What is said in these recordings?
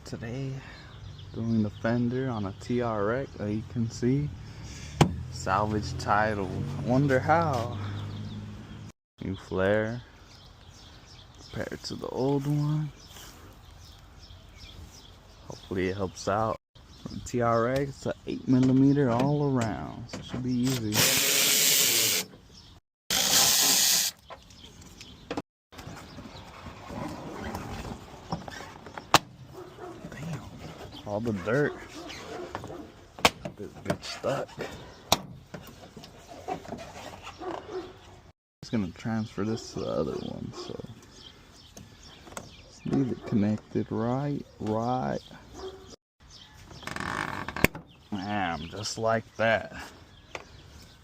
Today, doing the fender on a TRX, as you can see. Salvage title. Wonder how. New flare compared to the old one. Hopefully it helps out. For the TRX, it's a 8mm all around, so it should be easy. Damn, all the dirt. This bitch stuck. Just gonna transfer this to the other one, so just leave it connected right. Bam, just like that.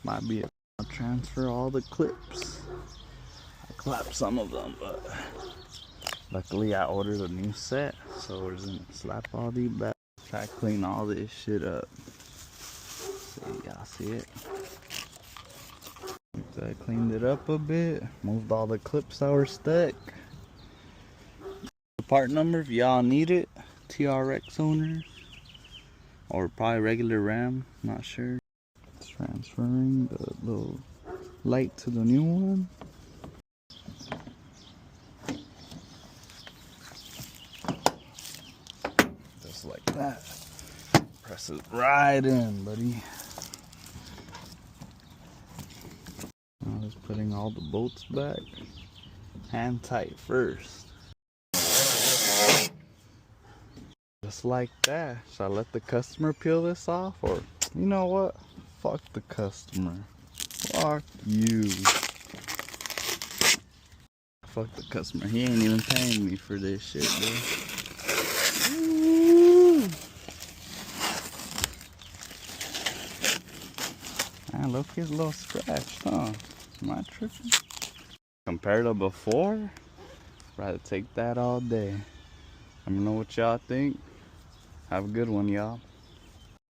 Might be I'll transfer all the clips. I clapped some of them, but luckily I ordered a new set, so we're just gonna slap all these back. Try to clean all this shit up. See, y'all see it? So I cleaned it up a bit, moved all the clips that were stuck. The part number if y'all need it, TRX owners, or probably regular RAM, not sure. Transferring the little light to the new one. Just like that. Press it right in, buddy. Now just putting all the bolts back. Hand tight first. Just like that. Should I let the customer peel this off, or you know what? Fuck the customer. Fuck you. Fuck the customer. He ain't even paying me for this shit, bro. Ooh. Man, look, he's a little scratched, huh? Am I tripping? Compared to before, rather take that all day. Let me know what y'all think. Have a good one, y'all.